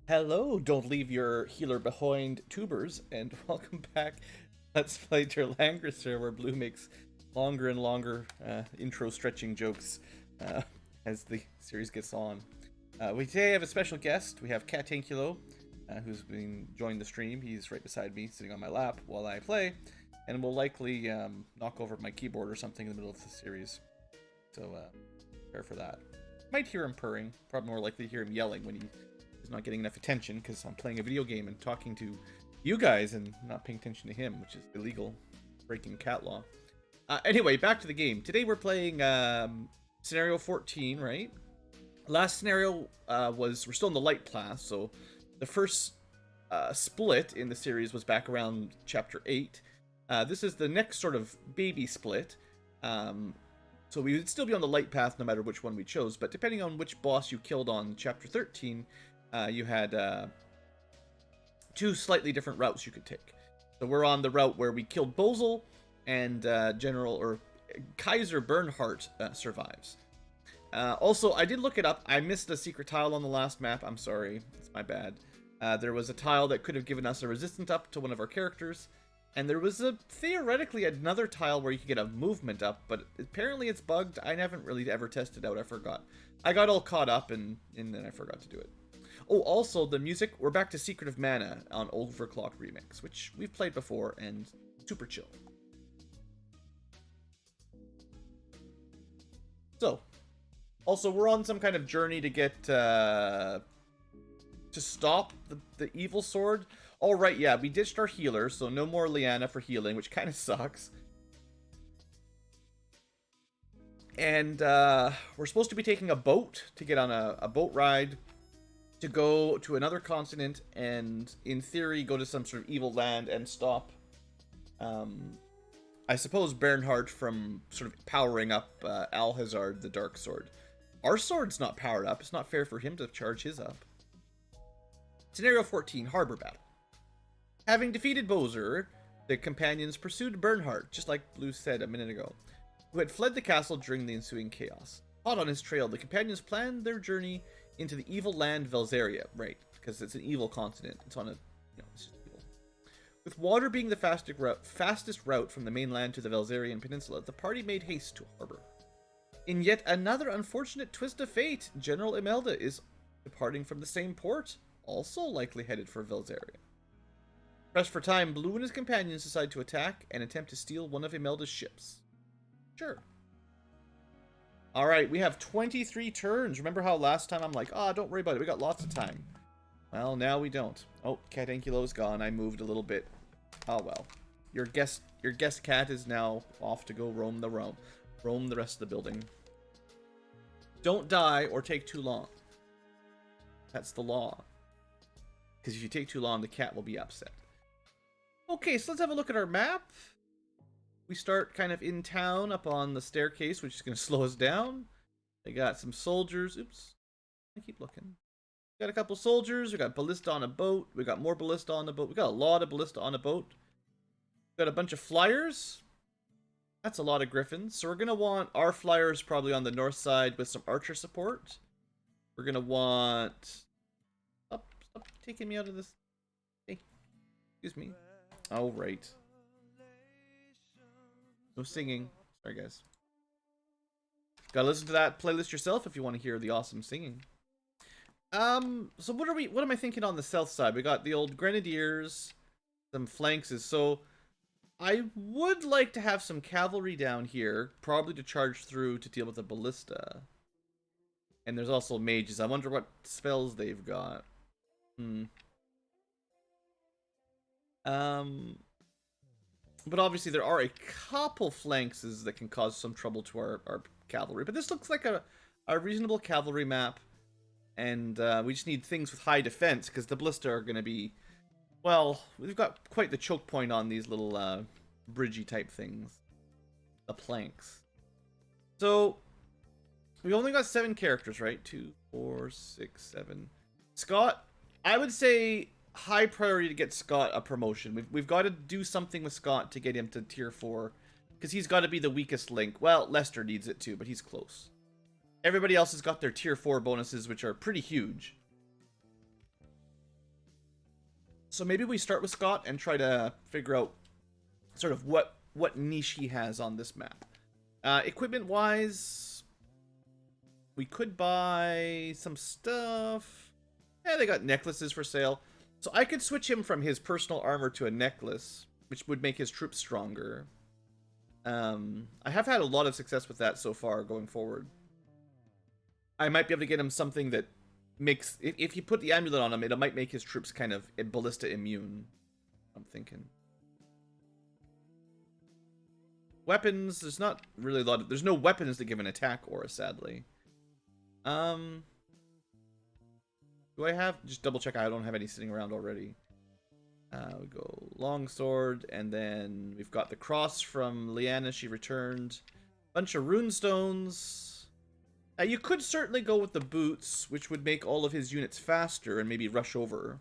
Hello, don't leave your healer behind, tubers, and welcome back. Let's play to Langrisser, where Blue makes longer and longer intro stretching jokes as the series gets on. We today have a special guest. We have Untitled, who's been joined the stream. He's right beside me, sitting on my lap while I play, and will likely knock over my keyboard or something in the middle of the series. So prepare for that. Might hear him purring. Probably more likely to hear him yelling when he's not getting enough attention because I'm playing a video game and talking to you guys and not paying attention to him, which is illegal, breaking cat law. Anyway, back to the game. Today we're playing scenario 14, right? Last scenario we're still in the light class, so the first split in the series was back around chapter 8. This is the next sort of baby split. So we would still be on the light path no matter which one we chose, but depending on which boss you killed on chapter 13, you had two slightly different routes you could take. So we're on the route where we killed Bozel, and Kaiser Bernhardt survives. Also, I did look it up. I missed a secret tile on the last map. I'm sorry. It's my bad. There was a tile that could have given us a resistant up to one of our characters. And there was theoretically another tile where you could get a movement up, but apparently it's bugged. I haven't really ever tested out. I forgot. I got all caught up and then I forgot to do it. Oh, also the music. We're back to Secret of Mana on Overclock Remix, which we've played before and super chill. So, also we're on some kind of journey to get to stop the evil sword. All right, yeah, we ditched our healer, so no more Liana for healing, which kind of sucks. And we're supposed to be taking a boat to get on a boat ride to go to another continent and, in theory, go to some sort of evil land and stop, I suppose, Bernhardt from sort of powering up Alhazard, the Dark Sword. Our sword's not powered up. It's not fair for him to charge his up. Scenario 14, Harbor Battle. Having defeated Bozer, the companions pursued Bernhardt, just like Blue said a minute ago, who had fled the castle during the ensuing chaos. Hot on his trail, the companions planned their journey into the evil land Velzeria, right, because it's an evil continent. It's on a, it's just evil. With water being the fastest route from the mainland to the Velzerian Peninsula, the party made haste to harbor. In yet another unfortunate twist of fate, General Imelda is departing from the same port, also likely headed for Velzeria. Pressed for time, Blue and his companions decide to attack and attempt to steal one of Imelda's ships. Sure. Alright, we have 23 turns. Remember how last time I'm like, don't worry about it, we got lots of time. Well, now we don't. Oh, Untitled gone. I moved a little bit. Oh well. Your guest cat is now off to go roam the rest of the building. Don't die or take too long. That's the law. Because if you take too long, the cat will be upset. Okay, so let's have a look at our map. We start kind of in town up on the staircase, which is going to slow us down. I got some soldiers. Oops. I keep looking. We got a couple soldiers. We got ballista on a boat. We got more ballista on the boat. We got a lot of ballista on a boat. We got a bunch of flyers. That's a lot of griffins. So we're going to want our flyers probably on the north side with some archer support. We're going to want... Stop taking me out of this. Hey, excuse me. Oh, right. No singing. Sorry, guys. Gotta listen to that playlist yourself if you want to hear the awesome singing. So what am I thinking on the south side? We got the old grenadiers, some flanks. So I would like to have some cavalry down here, probably to charge through to deal with the ballista. And there's also mages. I wonder what spells they've got. But obviously there are a couple flanks that can cause some trouble to our cavalry. But this looks like a reasonable cavalry map. And we just need things with high defense, because the ballista are going to be... Well, we've got quite the choke point on these little bridgey type things. The planks. So, we've only got 7 characters, right? 2, 4, 6, 7. Scott, I would say... high priority to get Scott a promotion. We've got to do something with Scott to get him to tier 4. Because he's got to be the weakest link. Well, Lester needs it too, but he's close. Everybody else has got their tier 4 bonuses, which are pretty huge. So maybe we start with Scott and try to figure out sort of what niche he has on this map. Equipment-wise, we could buy some stuff. Yeah, they got necklaces for sale. So I could switch him from his personal armor to a necklace, which would make his troops stronger. I have had a lot of success with that so far going forward. I might be able to get him something that makes... If you put the amulet on him, it might make his troops kind of ballista immune. I'm thinking. Weapons, there's not really a lot of... There's no weapons that give an attack aura, sadly. Do I have... Just double check I don't have any sitting around already. We go longsword, and then we've got the cross from Leanna, she returned. Bunch of runestones. You could certainly go with the boots, which would make all of his units faster and maybe rush over.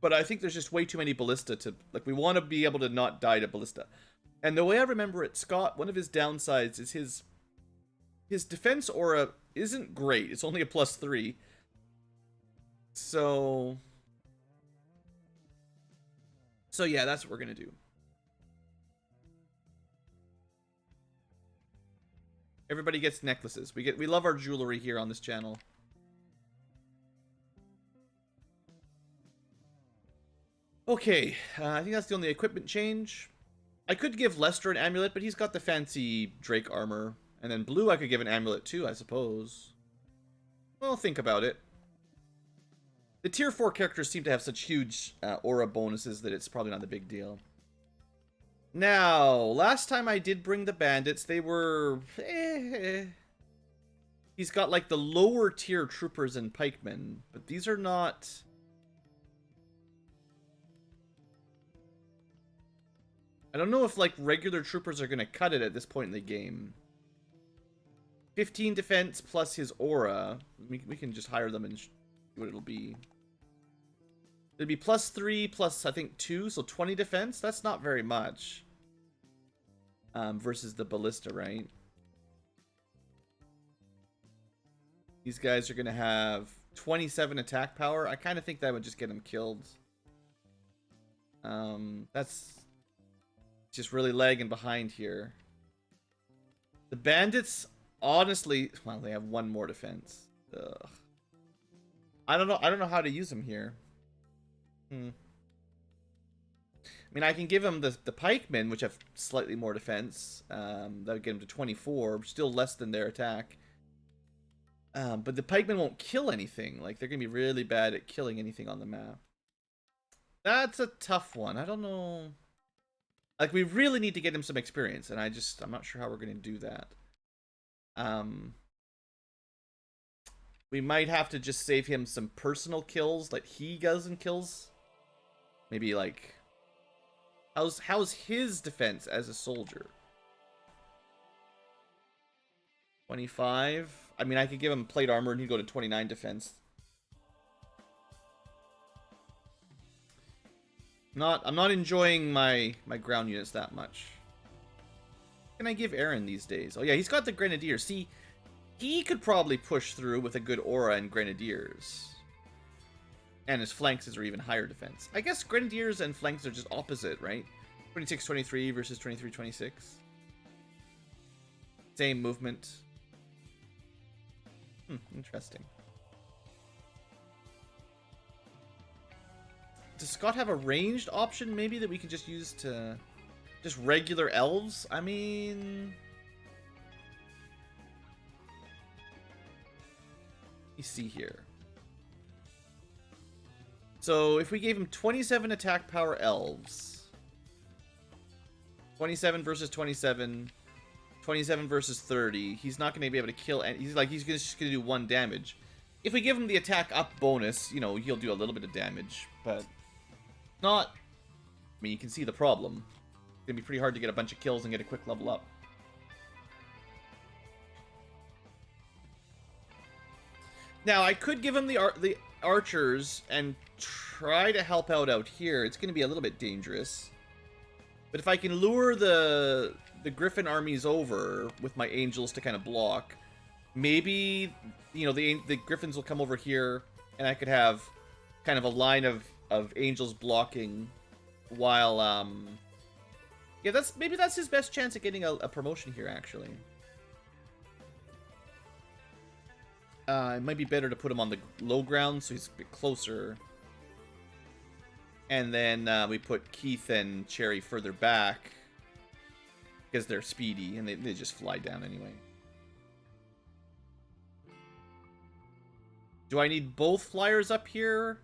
But I think there's just way too many ballista to... Like, we want to be able to not die to ballista. And the way I remember it, Scott, one of his downsides is his defense aura isn't great. It's only a +3. So yeah, that's what we're going to do. Everybody gets necklaces. We love our jewelry here on this channel. Okay, I think that's the only equipment change. I could give Lester an amulet, but he's got the fancy Drake armor. And then Blue I could give an amulet too, I suppose. Well, think about it. The tier 4 characters seem to have such huge aura bonuses that it's probably not a big deal. Now, last time I did bring the bandits, they were... He's got like the lower tier troopers and pikemen, but these are not... I don't know if like regular troopers are going to cut it at this point in the game. 15 defense plus his aura. We can just hire them and see what it'll be. It'd be +3 plus, I think, 2, so 20 defense. That's not very much. Versus the ballista, right? These guys are going to have 27 attack power. I kind of think that would just get them killed. That's just really lagging behind here. The bandits... Honestly, well, they have 1 more defense. Ugh. I don't know how to use them here. I mean, I can give them the pikemen, which have slightly more defense. That would get them to 24, still less than their attack. But the pikemen won't kill anything. Like, they're gonna be really bad at killing anything on the map. That's a tough one. I don't know. Like, we really need to get him some experience, and I'm not sure how we're gonna do that. We might have to just save him some personal kills, like he goes and kills. Maybe like, how's his defense as a soldier? 25. I mean, I could give him plate armor and he'd go to 29 defense. I'm not enjoying my ground units that much. What can I give Aaron these days? Oh yeah, he's got the Grenadiers. See, he could probably push through with a good aura and Grenadiers. And his flanks are even higher defense. I guess Grenadiers and flanks are just opposite, right? 26-23 versus 23-26. Same movement. Interesting. Does Scott have a ranged option maybe that we can just use to... Just regular elves? I mean... Let me see here. So if we gave him 27 attack power elves, 27 versus 27, 27 versus 30, he's not going to be able to kill, and he's just going to do 1 damage. If we give him the attack up bonus, you know, he'll do a little bit of damage, but not... I mean, you can see the problem. It's going to be pretty hard to get a bunch of kills and get a quick level up. Now, I could give him the archers and try to help out here. It's going to be a little bit dangerous. But if I can lure the Griffin armies over with my angels to kind of block, maybe, you know, the Griffins will come over here and I could have kind of a line of angels blocking while yeah, maybe that's his best chance at getting a promotion here, actually. It might be better to put him on the low ground so he's a bit closer. And then we put Keith and Cherry further back because they're speedy and they just fly down anyway. Do I need both flyers up here?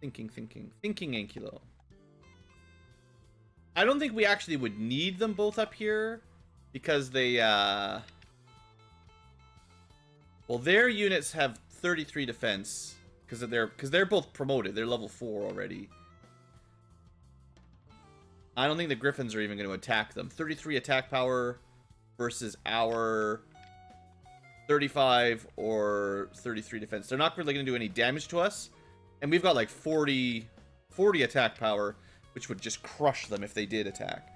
Thinking Ankylo. I don't think we actually would need them both up here because they, well, their units have 33 defense because they're both promoted. They're level 4 already. I don't think the Griffins are even going to attack them. 33 attack power versus our 35 or 33 defense. They're not really going to do any damage to us. And we've got like 40 attack power, which would just crush them if they did attack.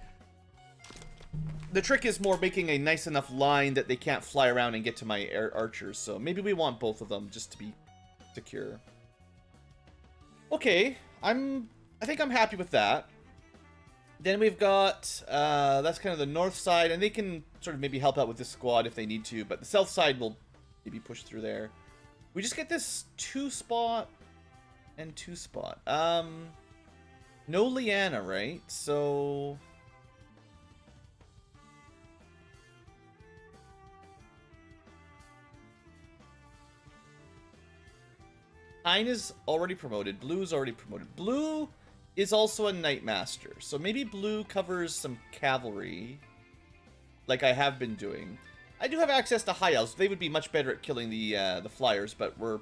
The trick is more making a nice enough line that they can't fly around and get to my archers. So maybe we want both of them just to be secure. Okay, I think I'm happy with that. Then we've got, that's kind of the north side, and they can sort of maybe help out with this squad if they need to, but the south side will maybe push through there. We just get this 2-spot and 2-spot. No Leanna, right? So... Pine is already promoted. Blue is already promoted. Blue is also a Knightmaster. So maybe Blue covers some cavalry, like I have been doing. I do have access to High Elves. They would be much better at killing the flyers, but we're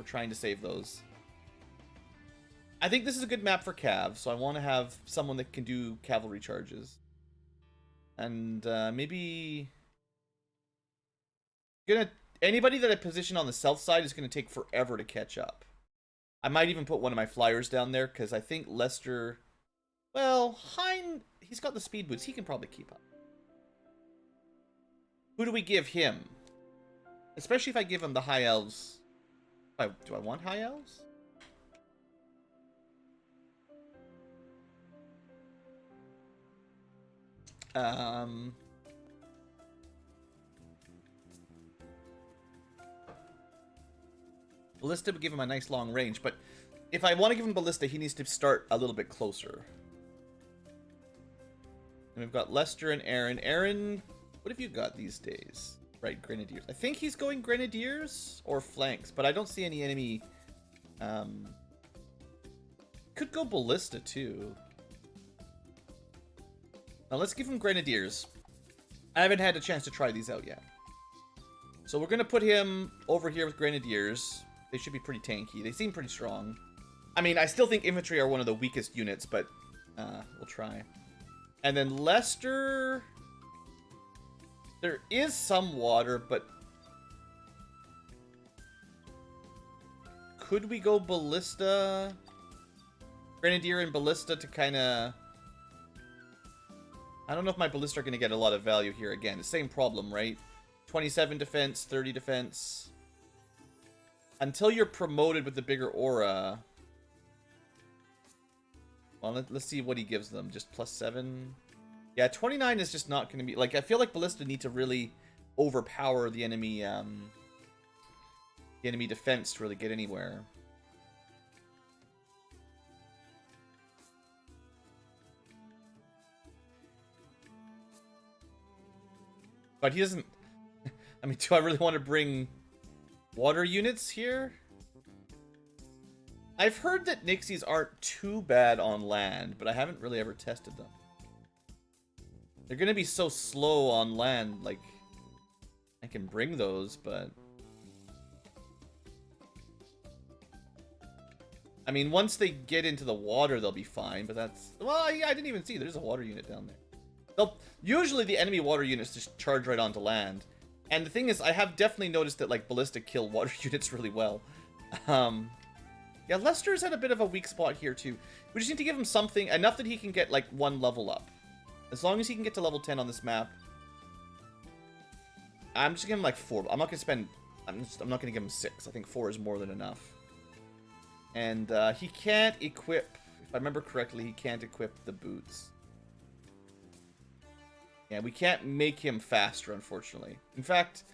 trying to save those. I think this is a good map for Cav, so I want to have someone that can do cavalry charges. And maybe... Anybody that I position on the south side is going to take forever to catch up. I might even put one of my flyers down there, because I think Lester... Well, Hein... He's got the speed boots. He can probably keep up. Who do we give him? Especially if I give him the High Elves. Do I want High Elves? Ballista would give him a nice long range, but if I want to give him Ballista, he needs to start a little bit closer. And we've got Lester and Aaron. Aaron, what have you got these days? Right, Grenadiers. I think he's going Grenadiers or flanks, but I don't see any enemy. Could go Ballista too. Now let's give him Grenadiers. I haven't had a chance to try these out yet. So we're going to put him over here with Grenadiers. They should be pretty tanky. They seem pretty strong. I mean, I still think infantry are one of the weakest units, but we'll try. And then Lester... There is some water, but... Could we go Ballista? Grenadier and Ballista to kind of... I don't know if my Ballista are going to get a lot of value here again. The same problem, right? 27 defense, 30 defense. Until you're promoted with the bigger aura. Well, let's see what he gives them. Just +7. Yeah, 29 is just not going to be... Like, I feel like Ballista need to really overpower the enemy defense to really get anywhere. But he doesn't... I mean, do I really want to bring water units here? I've heard that Nixies aren't too bad on land, but I haven't really ever tested them. They're going to be so slow on land, like... I can bring those, but... I mean, once they get into the water, they'll be fine, but that's... Well, yeah, I didn't even see. There's a water unit down there. Usually the enemy water units just charge right onto land. And the thing is, I have definitely noticed that, like, Ballista kill water units really well. Yeah, Lester's had a bit of a weak spot here, too. We just need to give him something, enough that he can get, like, 1 level up. As long as he can get to level 10 on this map. I'm just giving him, like, 4. I'm not going to spend... I'm not going to give him 6. I think 4 is more than enough. And he can't equip, if I remember correctly, he can't equip the boots. Yeah, we can't make him faster, unfortunately. In fact,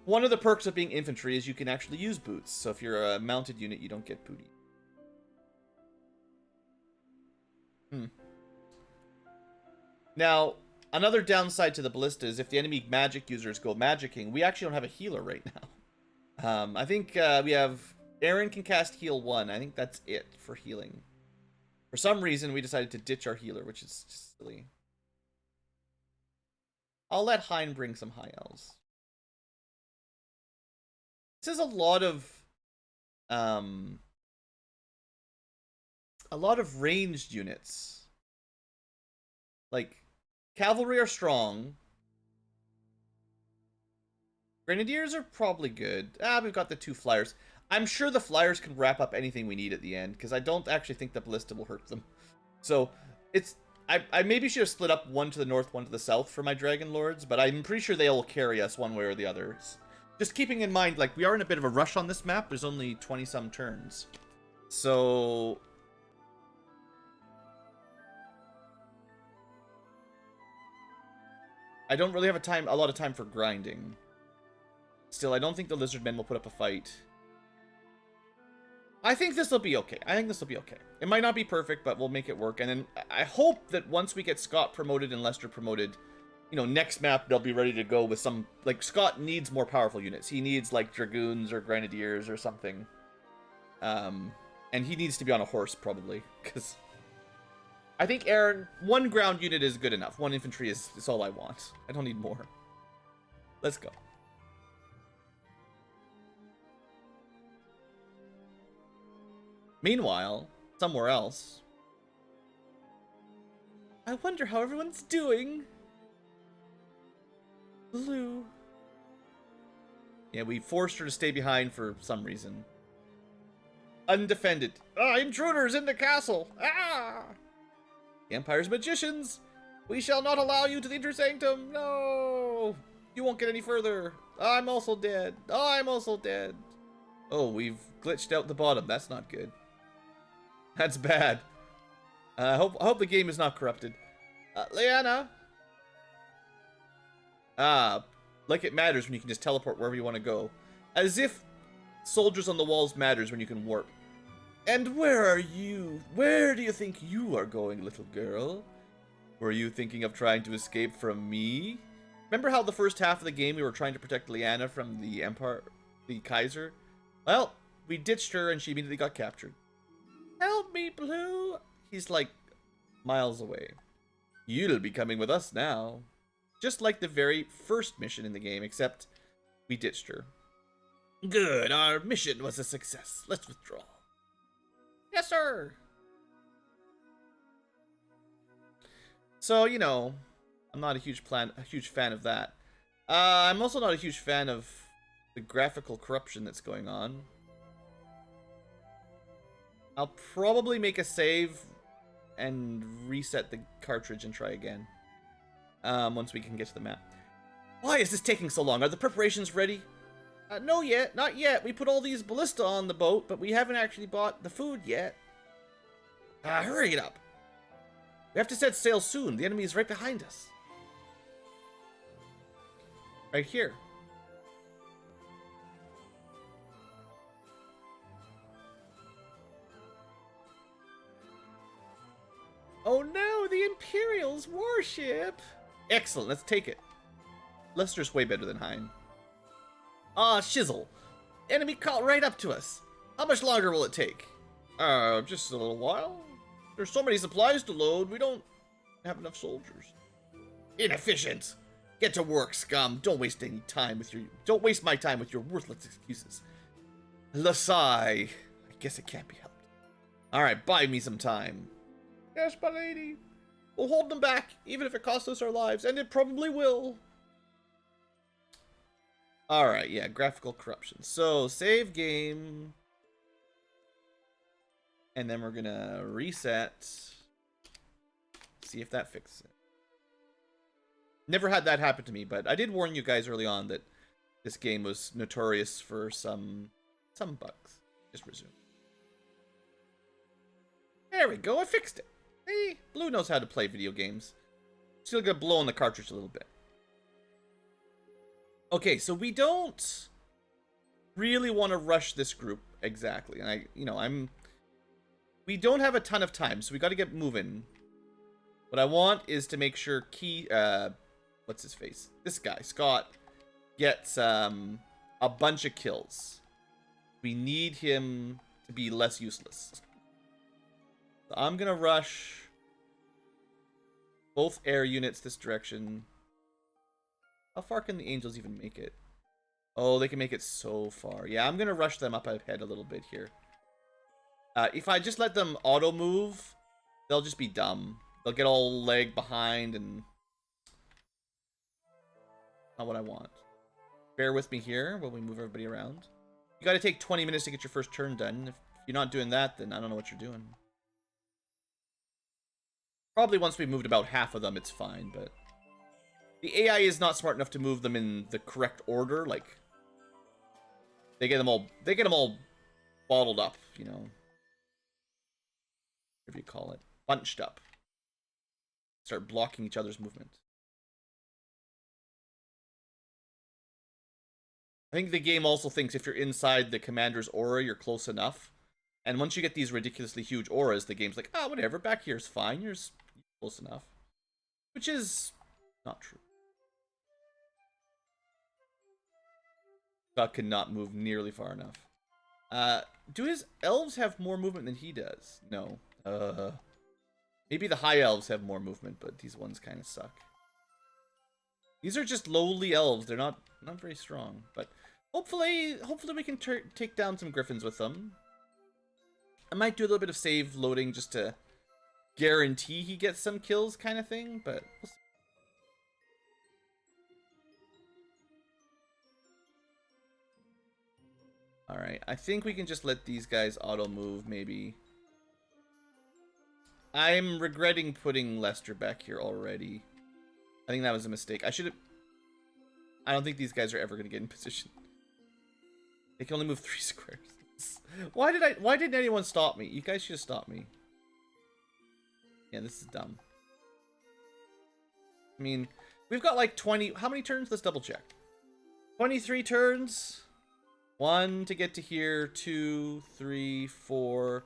one of the perks of being infantry is you can actually use boots. So if you're a mounted unit, you don't get booty. Now, another downside to the ballista is if the enemy magic users go magicking, we actually don't have a healer right now. I think we have... Aaron can cast heal 1. I think that's it for healing. For some reason, we decided to ditch our healer, which is just silly. I'll let Hein bring some high elves. This is a lot of ranged units. Like, cavalry are strong. Grenadiers are probably good. We've got the 2 flyers. I'm sure the flyers can wrap up anything we need at the end, because I don't actually think the ballista will hurt them. So, it's... I maybe should have split up one to the north, one to the south for my Dragon Lords, but I'm pretty sure they'll carry us one way or the other. Just keeping in mind, like, we are in a bit of a rush on this map. There's only 20-some turns. So... I don't really have a lot of time for grinding. Still, I don't think the Lizardmen will put up a fight. I think this will be okay. It might not be perfect, but we'll make it work. And then I hope that once we get Scott promoted and Lester promoted, you know, next map they'll be ready to go with some... Like, Scott needs more powerful units. He needs, like, Dragoons or Grenadiers or something. And he needs to be on a horse, probably. Because I think, Aaron, 1 ground unit is good enough. 1 infantry is all I want. I don't need more. Let's go. Meanwhile, somewhere else, I wonder how everyone's doing. Blue. Yeah, we forced her to stay behind for some reason. Undefended. Intruders in the castle! The Empire's magicians! We shall not allow you to the Inter Sanctum! No! You won't get any further! I'm also dead! I'm also dead! Oh, we've glitched out the bottom. That's not good. That's bad. I hope the game is not corrupted. Leanna! Like it matters when you can just teleport wherever you want to go. As if soldiers on the walls matters when you can warp. And where are you? Where do you think you are going, little girl? Were you thinking of trying to escape from me? Remember how the first half of the game we were trying to protect Leanna from the Empire, the Kaiser? Well, we ditched her and she immediately got captured. Help me, Blue! He's like miles away. You'll be coming with us now. Just like the very first mission in the game, except we ditched her. Good, our mission was a success. Let's withdraw. Yes, sir! So, you know, I'm not a huge fan of that. I'm also not a huge fan of the graphical corruption that's going on. I'll probably make a save and reset the cartridge and try again. Once we can get to the map. Why is this taking so long? Are the preparations ready? No yet, not yet. We put all these ballista on the boat, but we haven't actually bought the food yet. Hurry it up. We have to set sail soon. The enemy is right behind us. Right here. Oh no, the Imperial's warship! Excellent, let's take it. Lester's way better than Hein. Shizzle. Enemy caught right up to us. How much longer will it take? Just a little while. There's so many supplies to load, we don't have enough soldiers. Inefficient! Get to work, scum. Don't waste my time with your worthless excuses. Lasai. I guess it can't be helped. Alright, buy me some time. Yes, my lady. We'll hold them back, even if it costs us our lives, and it probably will. Alright, yeah, graphical corruption. So, save game. And then we're gonna reset. See if that fixes it. Never had that happen to me, but I did warn you guys early on that this game was notorious for some bugs. Just resume. There we go, I fixed it. Hey, Blue knows how to play video games. Still gonna blow on the cartridge a little bit. Okay, so we don't really want to rush this group exactly. And we don't have a ton of time, so we got to get moving. What I want is to make sure what's his face? This guy, Scott, gets a bunch of kills. We need him to be less useless. So I'm gonna rush both air units this direction. How far can the Angels even make it? Oh, they can make it so far. Yeah, I'm gonna rush them up ahead a little bit here. If I just let them auto move, they'll just be dumb. They'll get all lag behind and not what I want. Bear with me here while we move everybody around. You gotta take 20 minutes to get your first turn done. If you're not doing that, then I don't know what you're doing. Probably once we've moved about half of them, it's fine, but the AI is not smart enough to move them in the correct order. Like, they get them all bottled up, you know. Whatever you call it. Bunched up. Start blocking each other's movement. I think the game also thinks if you're inside the commander's aura, you're close enough. And once you get these ridiculously huge auras, the game's like, ah, whatever, back here's fine, you're close enough. Which is not true. Scott cannot move nearly far enough. Do his elves have more movement than he does? No. Maybe the high elves have more movement, but these ones kind of suck. These are just lowly elves. They're not very strong, but hopefully we can take down some griffins with them. I might do a little bit of save loading just to guarantee he gets some kills kind of thing, but we'll see. Alright, I think we can just let these guys auto move maybe. I'm regretting putting Lester back here already. I think that was a mistake. I don't think these guys are ever going to get in position. They can only move 3 squares. Why didn't anyone stop me? You guys should have stopped me. Yeah, this is dumb. I mean, we've got like 20... How many turns? Let's double check. 23 turns. 1 to get to here. 2, 3, 4,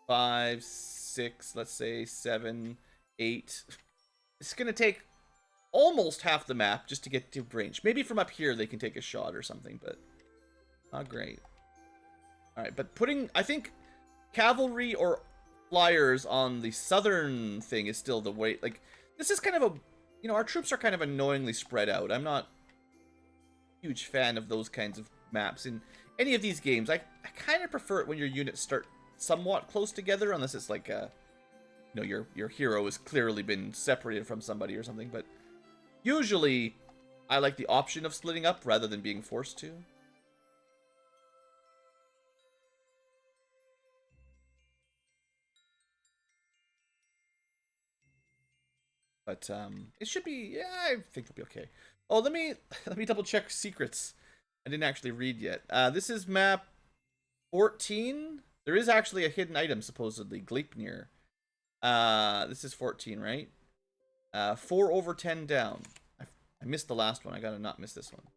5, 6, let's say 7, 8. It's going to take almost half the map just to get to range. Maybe from up here they can take a shot or something, but not great. Alright, but I think cavalry or flyers on the southern thing is still the way. Like, this is kind of a, our troops are kind of annoyingly spread out. I'm not a huge fan of those kinds of maps in any of these games. I kind of prefer it when your units start somewhat close together, unless it's like your hero has clearly been separated from somebody or something. But usually I like the option of splitting up rather than being forced to. But it should be, yeah, I think it'll be okay. Oh, let me double check secrets. I didn't actually read yet. This is map 14. There is actually a hidden item, supposedly, Gleipnir. This is 14, right? 4 over 10 down. I missed the last one. I gotta not miss this one.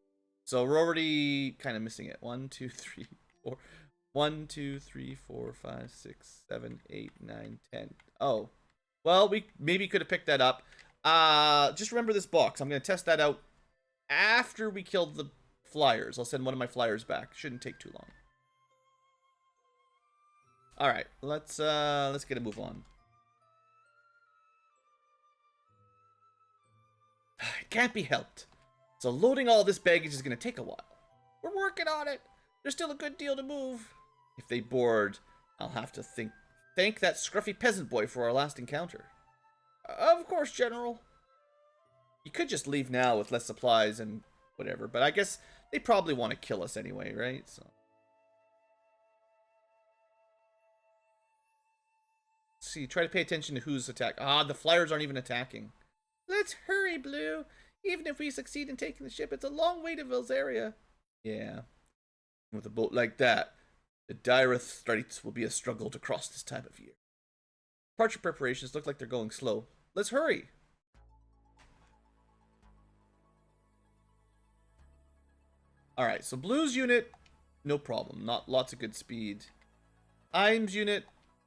So we're already kind of missing it. 1, 2, 3, 4. 1, 2, 3, 4, 5, 6, 7, 8, 9, 10. Oh. Well, we maybe could have picked that up. Just remember this box. I'm going to test that out after we killed the flyers. I'll send one of my flyers back. Shouldn't take too long. All right, let's get a move on. It can't be helped. So loading all this baggage is going to take a while. We're working on it. There's still a good deal to move. If they board, I'll have to thank that scruffy peasant boy for our last encounter. Of course, General. You could just leave now with less supplies and whatever, but I guess they probably want to kill us anyway, right? So, see, try to pay attention to who's attacking. Ah, the flyers aren't even attacking. Let's hurry, Blue. Even if we succeed in taking the ship, it's a long way to Vilzaria. Yeah. With a boat like that, the Direth Straits will be a struggle to cross this time of year. Departure preparations look like they're going slow. Let's hurry. Alright, so Blue's unit, no problem. Not lots of good speed. Im's unit,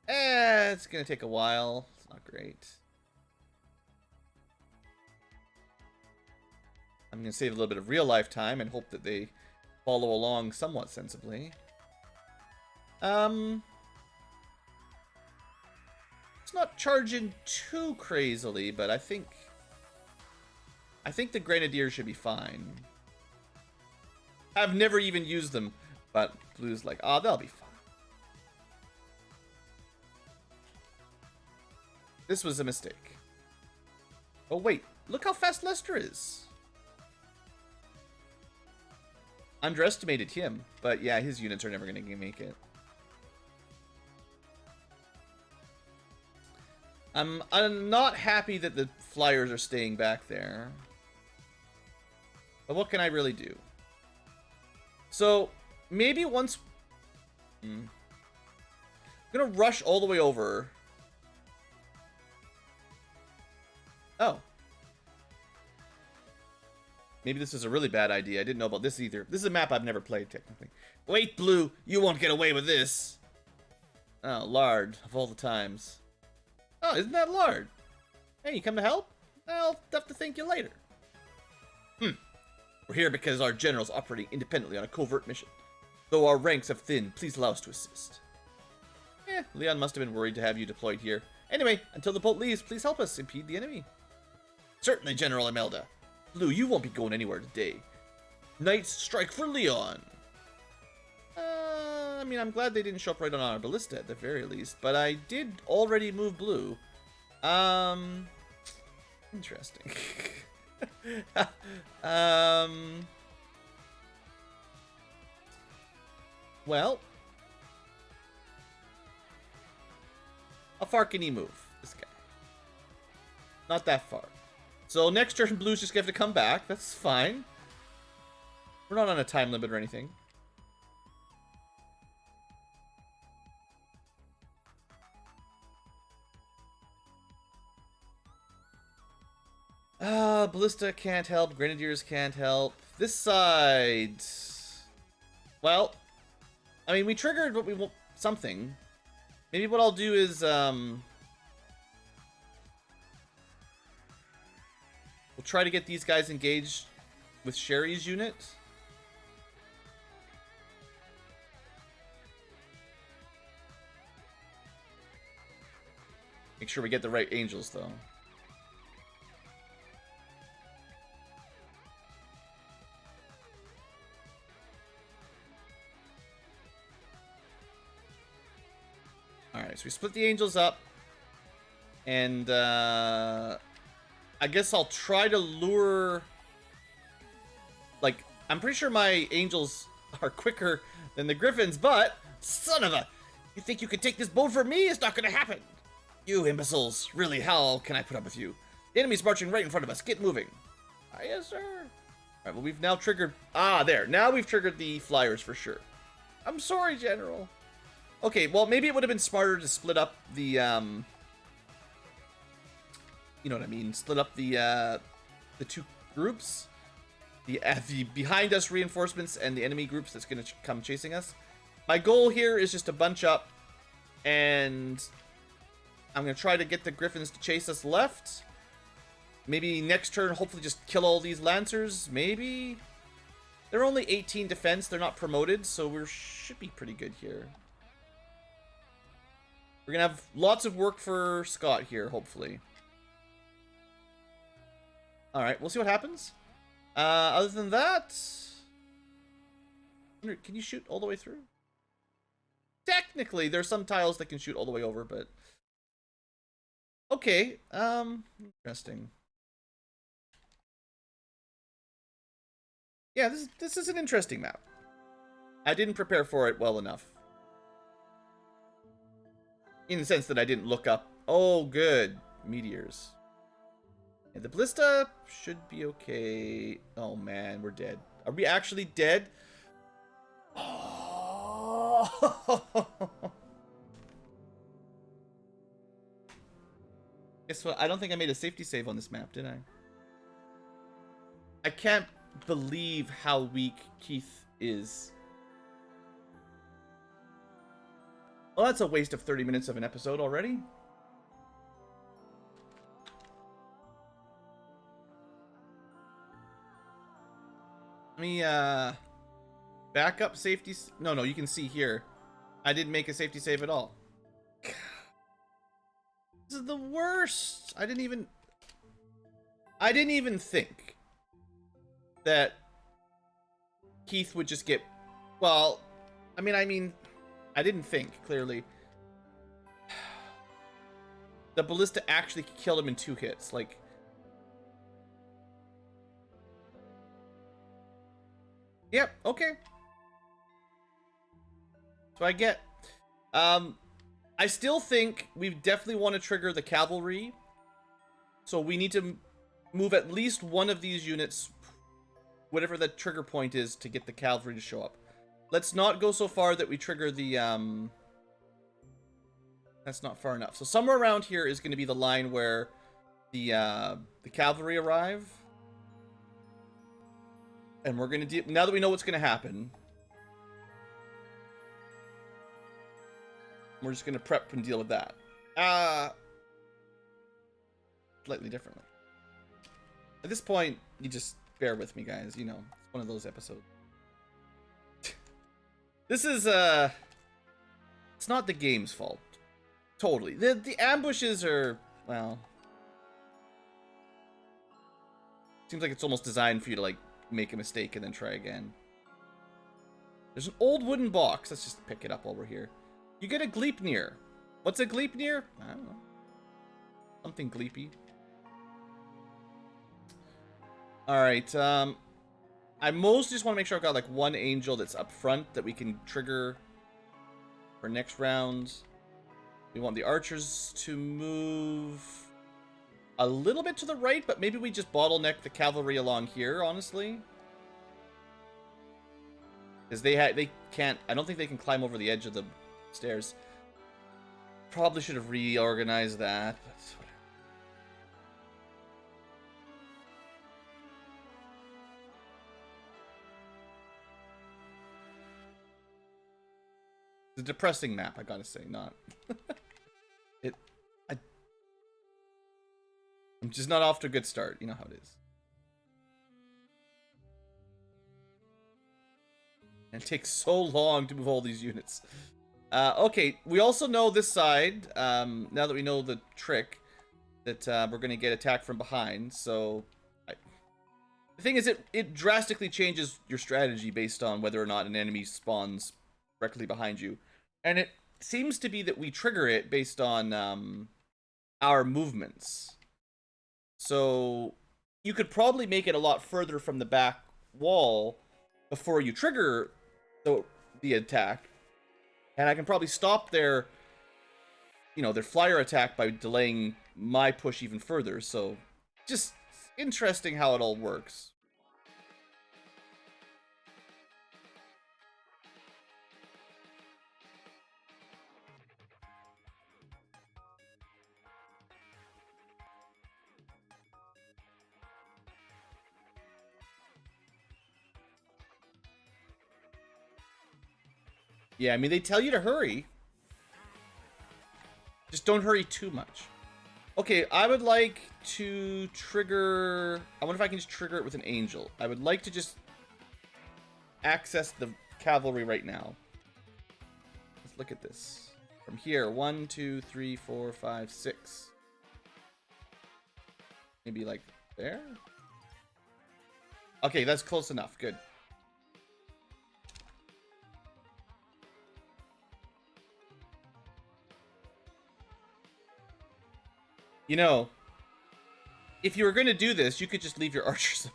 it's gonna take a while. It's not great. I'm gonna save a little bit of real life time and hope that they follow along somewhat sensibly. It's not charging too crazily, but I think the Grenadiers should be fine. I've never even used them, but Blue's like, oh, they'll be fine. This was a mistake. Oh wait, look how fast Lester is. Underestimated him, but yeah, his units are never going to make it. I'm not happy that the Flyers are staying back there. But what can I really do? So, maybe once... I'm gonna rush all the way over. Oh. Maybe this is a really bad idea. I didn't know about this either. This is a map I've never played, technically. Wait, Blue, you won't get away with this. Oh, Lard, of all the times. Oh, isn't that Lard? Hey, you come to help? I'll have to thank you later. We're here because our general's operating independently on a covert mission. Though our ranks have thinned, please allow us to assist. Leon must have been worried to have you deployed here. Anyway, until the boat leaves, please help us impede the enemy. Certainly, General Imelda. Blue, you won't be going anywhere today. Knights, strike for Leon! I mean, I'm glad they didn't show up right on our ballista at the very least, but I did already move Blue. Interesting. Well, how far can he move, this guy? Not that far. So next turn, Blue's just gonna have to come back. That's fine. We're not on a time limit or anything. Ballista can't help. Grenadiers can't help. This side... Well, I mean, we triggered what we want... Something. Maybe what I'll do is, we'll try to get these guys engaged with Sherry's unit. Make sure we get the right angels, though. Alright, so we split the angels up. And, I guess I'll try to lure... Like, I'm pretty sure my angels are quicker than the griffins, but... Son of a... You think you could take this boat from me? It's not gonna happen! You imbeciles. Really, how can I put up with you? The enemy's marching right in front of us. Get moving. Yes, sir. Alright, well, we've now triggered... Ah, there. Now we've triggered the flyers for sure. I'm sorry, General. Okay, well, maybe it would have been smarter to split up the, you know what I mean? Split up the two groups. The behind us reinforcements and the enemy groups that's going to come chasing us. My goal here is just to bunch up, and I'm going to try to get the Griffins to chase us left. Maybe next turn, hopefully just kill all these Lancers, maybe? They're only 18 defense, they're not promoted, so we should be pretty good here. We're going to have lots of work for Scott here, hopefully. Alright, we'll see what happens. Other than that... Can you shoot all the way through? Technically, there's some tiles that can shoot all the way over, but... Okay, interesting. Yeah, this is an interesting map. I didn't prepare for it well enough. In the sense that I didn't look up... Oh, good. Meteors. And the ballista should be okay. Oh, man, we're dead. Are we actually dead? Oh. Guess what? I don't think I made a safety save on this map, did I? I can't believe how weak Keith is. Well, that's a waste of 30 minutes of an episode already. Let me, back up safety. No, you can see here. I didn't make a safety save at all. This is the worst. I didn't even think that Keith would just get, well, I mean, I didn't think, clearly. The ballista actually killed him in 2 hits, like. Yep, okay. So I get, I still think we definitely want to trigger the cavalry. So we need to move at least one of these units, whatever that trigger point is, to get the cavalry to show up. Let's not go so far that we trigger the, that's not far enough. So somewhere around here is going to be the line where the cavalry arrive. And we're going to now that we know what's going to happen, we're just going to prep and deal with that. Slightly differently. At this point, you just bear with me, guys. You know, it's one of those episodes. This is, it's not the game's fault. Totally. The ambushes are, well, seems like it's almost designed for you to, like, make a mistake and then try again. There's an old wooden box. Let's just pick it up while we're here. You get a Gleipnir. What's a Gleipnir? I don't know. Something Gleepy. Alright, I mostly just want to make sure I've got like one angel that's up front that we can trigger for next round. We want the archers to move a little bit to the right, but maybe we just bottleneck the cavalry along here, honestly. Because they can't, I don't think they can climb over the edge of the stairs. Probably should have reorganized that, but whatever. It's a depressing map, I gotta say, not. I'm just not off to a good start. You know how it is. And it takes so long to move all these units. Okay, we also know this side, now that we know the trick, that we're going to get attacked from behind. So, the thing is, it drastically changes your strategy based on whether or not an enemy spawns directly behind you. And it seems to be that we trigger it based on our movements. So, you could probably make it a lot further from the back wall before you trigger the attack. And I can probably stop their flyer attack by delaying my push even further. So, just interesting how it all works. Yeah, I mean, they tell you to hurry. Just don't hurry too much. Okay, I would like to trigger... I wonder if I can just trigger it with an angel. I would like to just access the cavalry right now. Let's look at this. From here, 1, 2, 3, 4, 5, 6. Maybe like there? Okay, that's close enough. Good. You know, if you were going to do this, you could just leave your archers up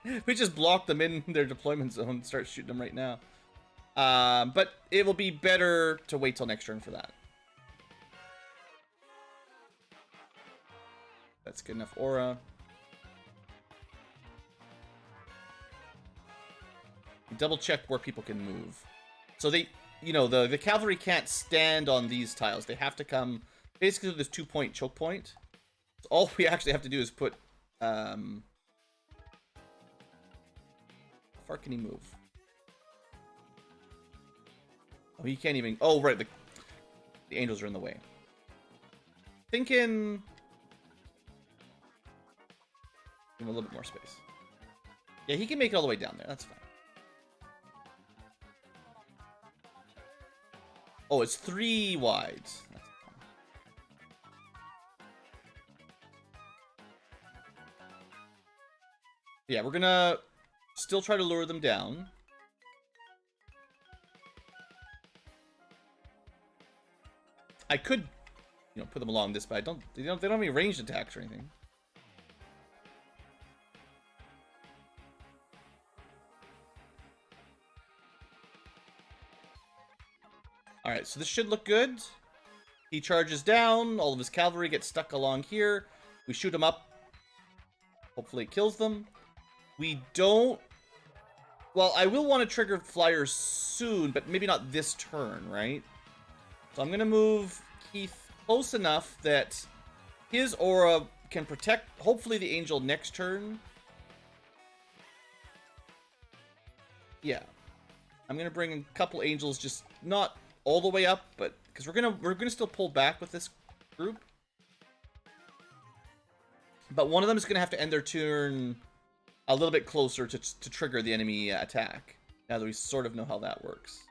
here. We just block them in their deployment zone and start shooting them right now. But it will be better to wait till next turn for that. That's good enough aura. Double check where people can move. So they, you know, the cavalry can't stand on these tiles. They have to come basically to this 2-point choke point. All we actually have to do is put, how far can he move? Oh, he can't even, oh, right, the angels are in the way. Thinking, give him a little bit more space. Yeah, he can make it all the way down there, that's fine. Oh, it's 3 wides. That's fine. Yeah, we're gonna still try to lure them down. I could, you know, put them along this, but they don't have any ranged attacks or anything. Alright, so this should look good. He charges down, all of his cavalry gets stuck along here. We shoot him up. Hopefully it kills them. We don't... Well, I will want to trigger flyers soon, but maybe not this turn, right? So I'm going to move Keith close enough that his aura can protect, hopefully, the angel next turn. Yeah. I'm going to bring a couple angels, just not all the way up, but because we're gonna still pull back with this group. But one of them is going to have to end their turn a little bit closer to trigger the enemy attack. Now that we sort of know how that works.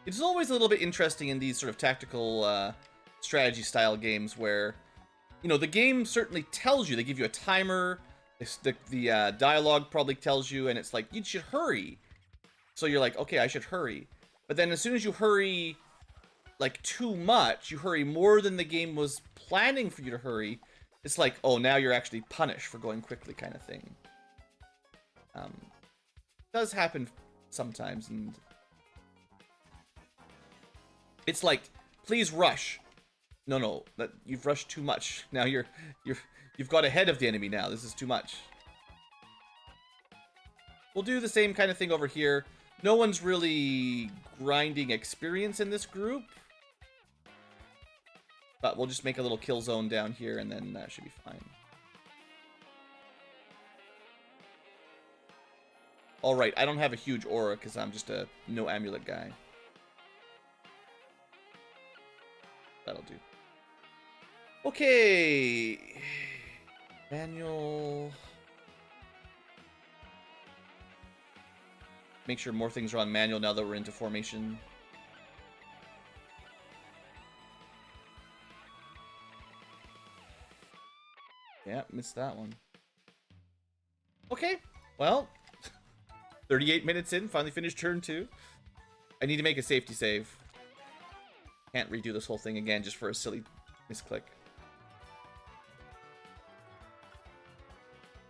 It's always a little bit interesting in these sort of tactical strategy style games where, you know, the game certainly tells you, they give you a timer, the dialogue probably tells you, and it's like, you should hurry. So you're like, okay, I should hurry. But then as soon as you hurry, like, too much, you hurry more than the game was planning for you to hurry, it's like, oh, now you're actually punished for going quickly kind of thing. It does happen sometimes, and it's like, please rush. No, that you've rushed too much. Now you've got ahead of the enemy now. This is too much. We'll do the same kind of thing over here. No one's really grinding experience in this group. But we'll just make a little kill zone down here, and then that should be fine. Alright, I don't have a huge aura, because I'm just a no amulet guy. That'll do. Okay. Manual. Make sure more things are on manual now that we're into formation. Yeah, missed that one. Okay, well, 38 minutes in, finally finished turn 2. I need to make a safety save. Can't redo this whole thing again just for a silly misclick.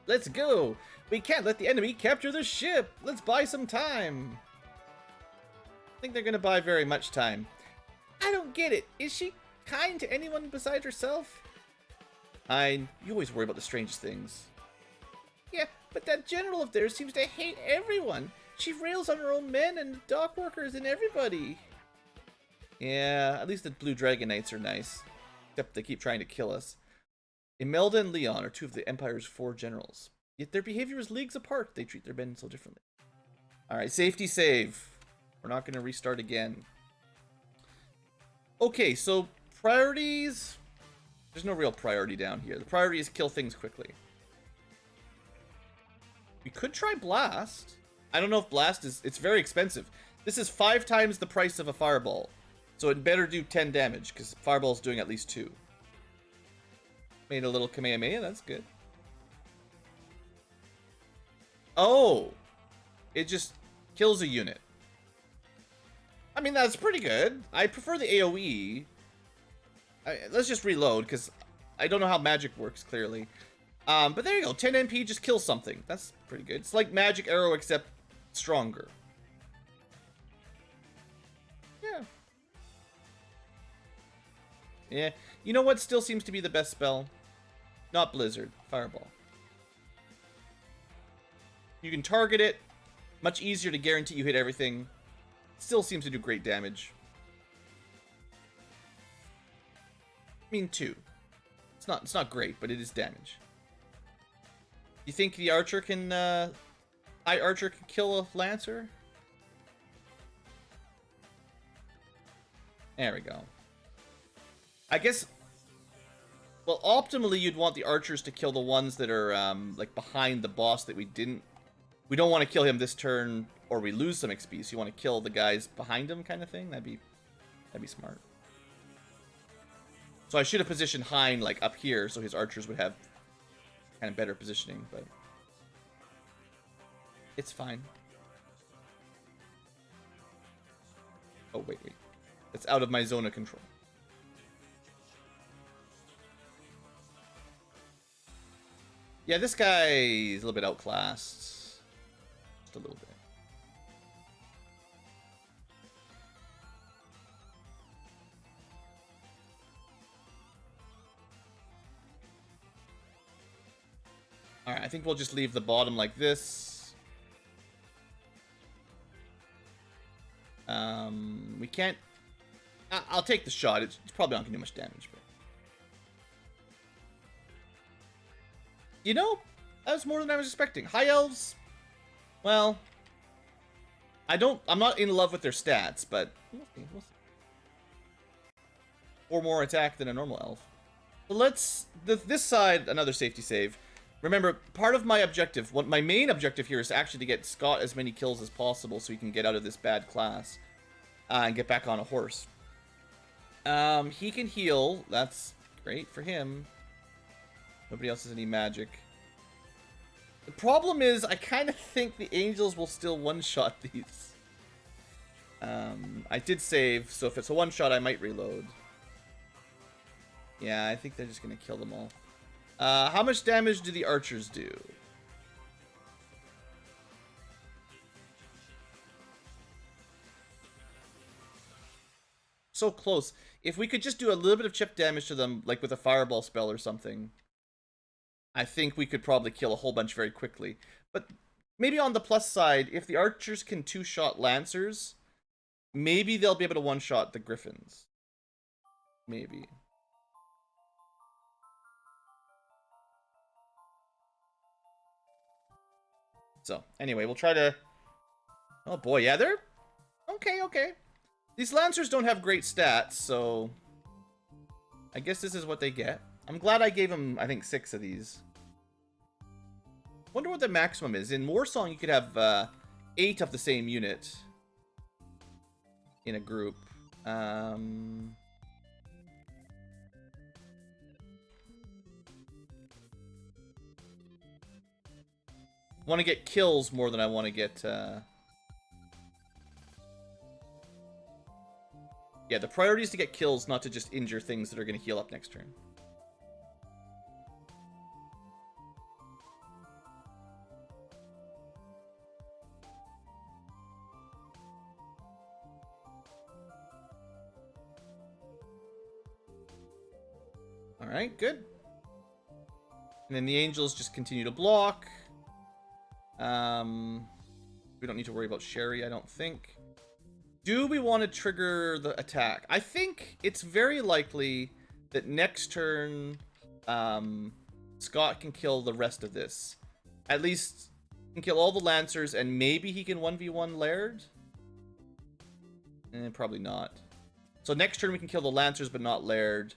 Let's go! We can't let the enemy capture the ship! Let's buy some time! I think they're gonna buy very much time. I don't get it. Is she kind to anyone besides herself? You always worry about the strangest things. Yeah, but that general of theirs seems to hate everyone. She rails on her own men and dock workers and everybody. Yeah, at least the Blue Dragon Knights are nice. Except they keep trying to kill us. Imelda and Leon are 2 of the Empire's 4 generals. Yet their behavior is leagues apart. They treat their men so differently. Alright, safety save. We're not going to restart again. Okay, so priorities... There's no real priority down here. The priority is kill things quickly. We could try Blast. I don't know if Blast is... It's very expensive. This is 5 times the price of a Fireball. So it better do 10 damage, because Fireball's doing at least 2. Made a little Kamehameha, that's good. Oh! It just kills a unit. I mean, that's pretty good. I prefer the AoE. Let's just reload, because I don't know how magic works, clearly. But there you go, 10 MP just kills something. That's pretty good. It's like Magic Arrow, except stronger. Yeah. Yeah. You know what still seems to be the best spell? Not Blizzard. Fireball. You can target it. Much easier to guarantee you hit everything. Still seems to do great damage. I mean, 2. It's not great, but it is damage. You think the archer can, high archer can kill a lancer? There we go. I guess, well, optimally you'd want the archers to kill the ones that are, like, behind the boss that we don't want to kill him this turn or we lose some XP, so you want to kill the guys behind him kind of thing. That'd be smart. So I should have positioned Hein, like, up here so his archers would have kind of better positioning, but it's fine. Oh, wait. That's out of my zone of control. Yeah, this guy is a little bit outclassed. Just a little bit. Alright, I think we'll just leave the bottom like this. We can't... I'll take the shot. It's probably not going to do much damage, but... You know, that was more than I was expecting. High elves, well, I'm not in love with their stats, but we'll see. 4 more attack than a normal elf. So let's, this side, another safety save. Remember, part of my objective, my main objective here is actually to get Scott as many kills as possible so he can get out of this bad class and get back on a horse. He can heal. That's great for him. Nobody else has any magic. The problem is, I kind of think the angels will still one-shot these. I did save, so if it's a one-shot, I might reload. Yeah, I think they're just going to kill them all. How much damage do the archers do? So close. If we could just do a little bit of chip damage to them, like with a fireball spell or something, I think we could probably kill a whole bunch very quickly. But maybe on the plus side, if the archers can two-shot lancers, maybe they'll be able to one-shot the griffins. Maybe. So, anyway, we'll try to... Oh boy, yeah, they're... Okay. These lancers don't have great stats, so... I guess this is what they get. I'm glad I gave them, I think, 6 of these. Wonder what the maximum is. In Warsong, you could have 8 of the same unit in a group. Want to get kills more than I want to get... Yeah, the priority is to get kills, not to just injure things that are going to heal up next turn. Alright, good. And then the angels just continue to block. We don't need to worry about Sherry, I don't think. Do we want to trigger the attack? I think it's very likely that next turn, Scott can kill the rest of this. At least, he can kill all the Lancers, and maybe he can 1v1 Laird? Probably not. So next turn we can kill the Lancers, but not Laird.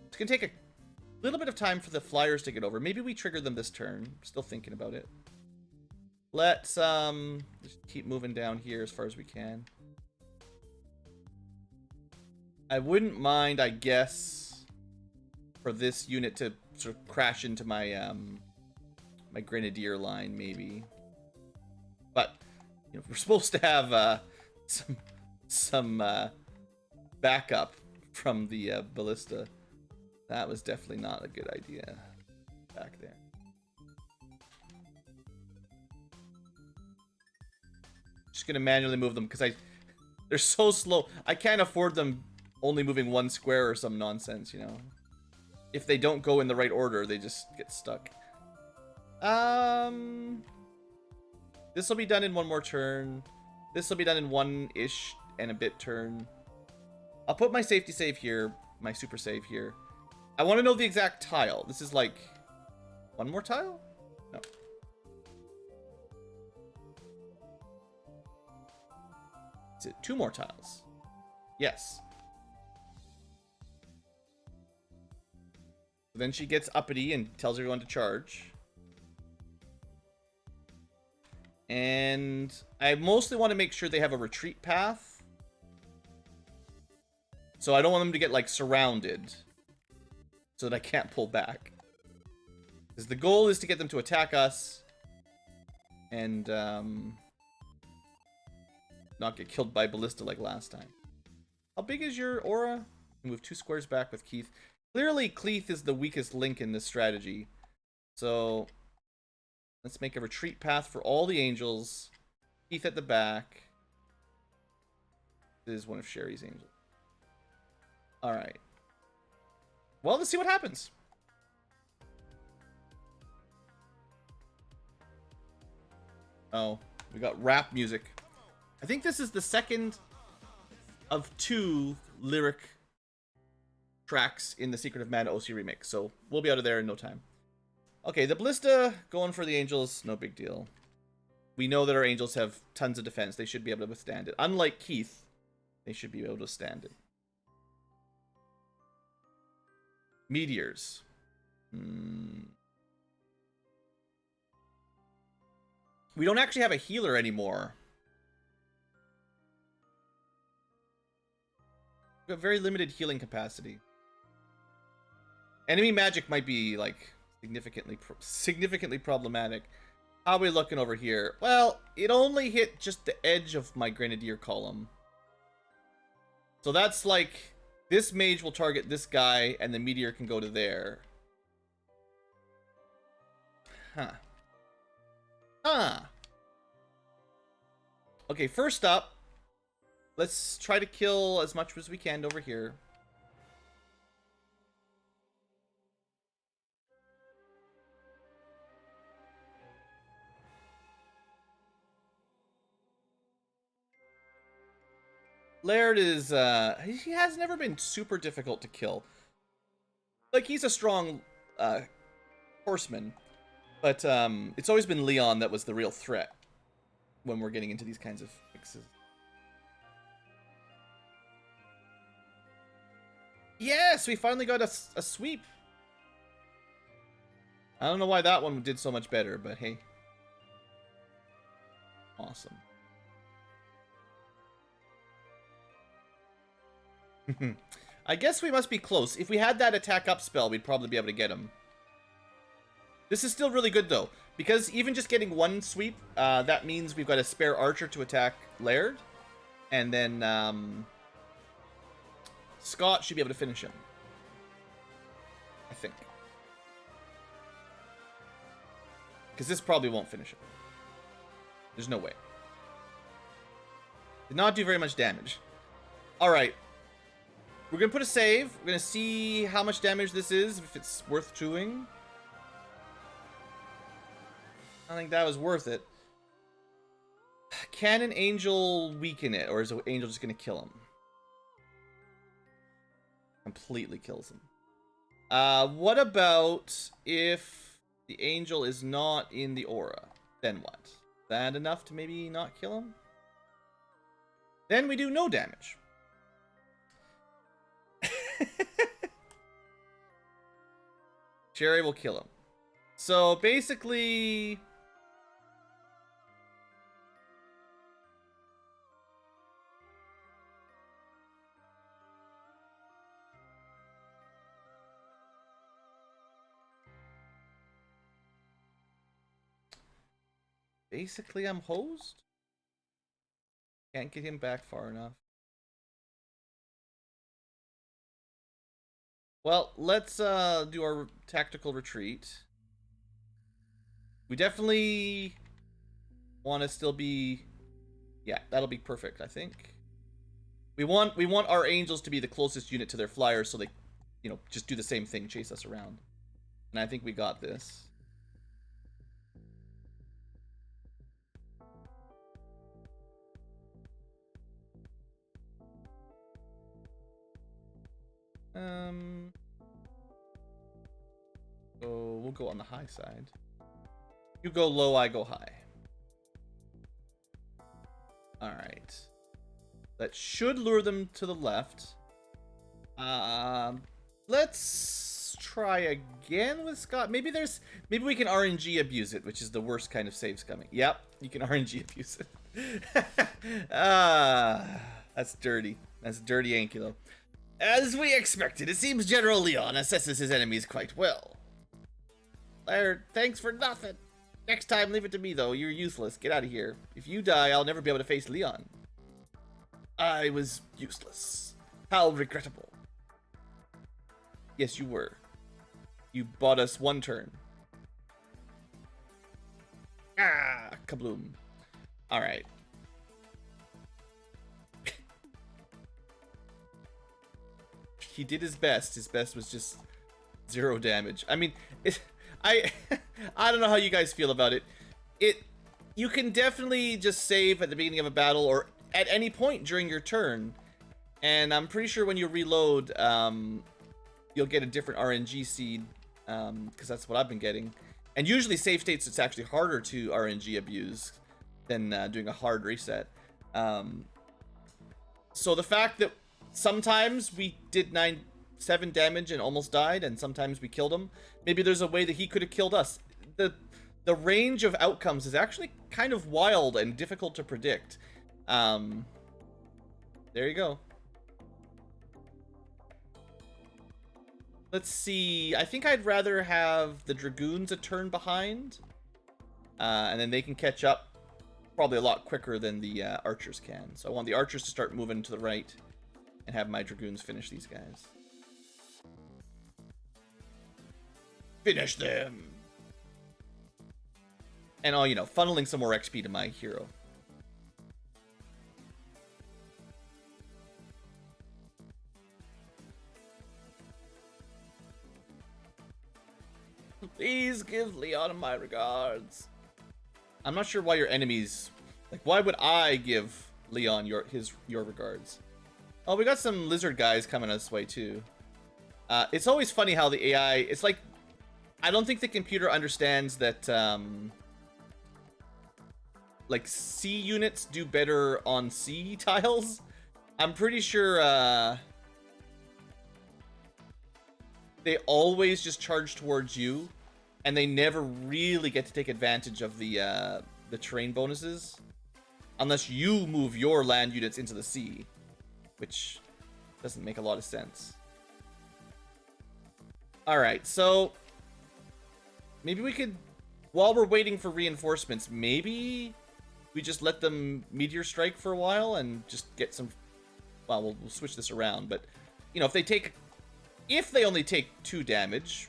It's going to take a little bit of time for the Flyers to get over. Maybe we trigger them this turn. Still thinking about it. Let's just keep moving down here as far as we can. I wouldn't mind, I guess, for this unit to sort of crash into my my Grenadier line, maybe. But you know, we're supposed to have some backup from the ballista. That was definitely not a good idea back there. Just gonna manually move them because they're so slow. I can't afford them only moving one square or some nonsense, you know. If they don't go in the right order, they just get stuck. This will be done in one more turn. This will be done in 1-ish and a bit turn. I'll put my safety save here, my super save here. I want to know the exact tile. This is like 1 more tile? No. Is it 2 more tiles? Yes. Then she gets uppity and tells everyone to charge. And I mostly want to make sure they have a retreat path. So I don't want them to get, like, surrounded. So that I can't pull back. Because the goal is to get them to attack us. And, not get killed by ballista like last time. How big is your aura? Move 2 squares back with Keith. Clearly, Cleith is the weakest link in this strategy. So, let's make a retreat path for all the angels. Keith at the back. This is one of Sherry's angels. Alright. Well, let's see what happens. Oh, we got rap music. I think this is the second of 2 lyric tracks in the Secret of Mana OC remix, so we'll be out of there in no time. Okay, the ballista going for the angels, no big deal. We know that our angels have tons of defense. They should be able to withstand it. Unlike Keith, they should be able to stand it. Meteors. We don't actually have a healer anymore. We have very limited healing capacity. Enemy magic might be, like, significantly problematic. How are we looking over here? Well, it only hit just the edge of my grenadier column. So that's like, this mage will target this guy, and the meteor can go to there. Huh. Huh. Okay, first up, let's try to kill as much as we can over here. Laird is, he has never been super difficult to kill. Like, he's a strong, horseman. But, it's always been Leon that was the real threat when we're getting into these kinds of fixes. Yes, we finally got a sweep. I don't know why that one did so much better, but hey. Awesome. I guess we must be close. If we had that attack up spell, we'd probably be able to get him. This is still really good, though. Because even just getting 1 sweep, that means we've got a spare archer to attack Laird. And then, Scott should be able to finish him. I think. Because this probably won't finish him. There's no way. Did not do very much damage. Alright. We're going to put a save. We're going to see how much damage this is, if it's worth doing. I think that was worth it. Can an angel weaken it, or is an angel just going to kill him? Completely kills him. What about if the angel is not in the aura? Then what? Is that enough to maybe not kill him? Then we do no damage. Cherry will kill him. So basically, I'm hosed. Can't get him back far enough. Well, let's do our tactical retreat. We definitely want to still be... Yeah, that'll be perfect, I think. We want our angels to be the closest unit to their flyers so they, you know, just do the same thing, chase us around. And I think we got this. So we'll go on the high side. You go low, I go high. Alright. That should lure them to the left. Let's try again with Scott. Maybe we can RNG abuse it, which is the worst kind of saves coming. Yep, you can RNG abuse it. That's dirty. That's dirty Ankylo. As we expected, it seems General Leon assesses his enemies quite well. Laird, thanks for nothing. Next time, leave it to me, though. You're useless. Get out of here. If you die, I'll never be able to face Leon. I was useless. How regrettable. Yes, you were. You bought us one turn. Ah, kabloom. Alright. He did his best. His best was just 0 damage. I mean, I don't know how you guys feel about it. You can definitely just save at the beginning of a battle or at any point during your turn. And I'm pretty sure when you reload, you'll get a different RNG seed, because that's what I've been getting. And usually save states, it's actually harder to RNG abuse than doing a hard reset. So the fact that sometimes we did 7 damage and almost died, and sometimes we killed him, maybe there's a way that he could have killed us. The range of outcomes is actually kind of wild and difficult to predict. There you go. Let's see. I think I'd rather have the Dragoons a turn behind. And then they can catch up probably a lot quicker than the Archers can. So I want the Archers to start moving to the right and have my Dragoons finish these guys. Finish them! And you know, funneling some more XP to my hero. Please give Leon my regards. I'm not sure why your enemies... Like, why would I give Leon your regards? Oh, we got some lizard guys coming this way, too. It's always funny how the AI... It's like... I don't think the computer understands that, like, C units do better on C tiles. I'm pretty sure, they always just charge towards you, and they never really get to take advantage of the terrain bonuses, unless you move your land units into the sea, which doesn't make a lot of sense. Alright, so maybe we could, while we're waiting for reinforcements, maybe we just let them meteor strike for a while and just get some... Well, we'll switch this around, but, you know, if they only take 2 damage,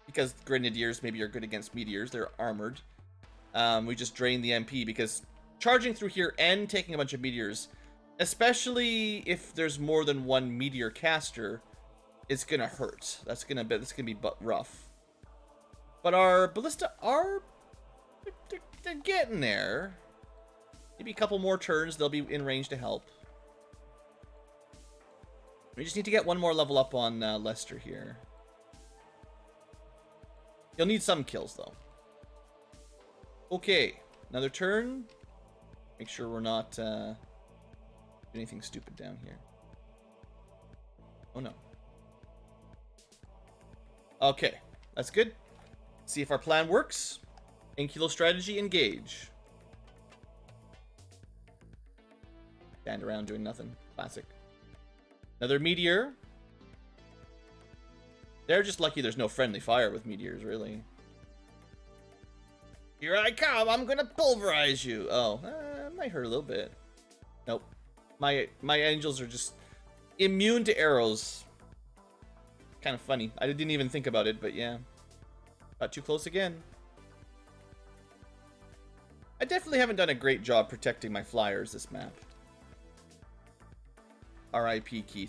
because Grenadiers maybe are good against meteors, they're armored, we just drain the MP, because charging through here and taking a bunch of meteors, especially if there's more than one meteor caster, it's gonna hurt. That's gonna be rough. But our ballista they're getting there. Maybe a couple more turns, they'll be in range to help. We just need to get one more level up on Lester here. You'll need some kills, though. Okay, another turn. Make sure we're not doing anything stupid down here. Oh, no. Okay, that's good. See if our plan works. Ankylo strategy, engage. Stand around doing nothing. Classic. Another meteor. They're just lucky there's no friendly fire with meteors, really. Here I come, I'm gonna pulverize you. Oh, it might hurt a little bit. Nope. My angels are just immune to arrows. Kind of funny. I didn't even think about it, but yeah. Got too close again. I definitely haven't done a great job protecting my flyers this map. R.I.P. Keith.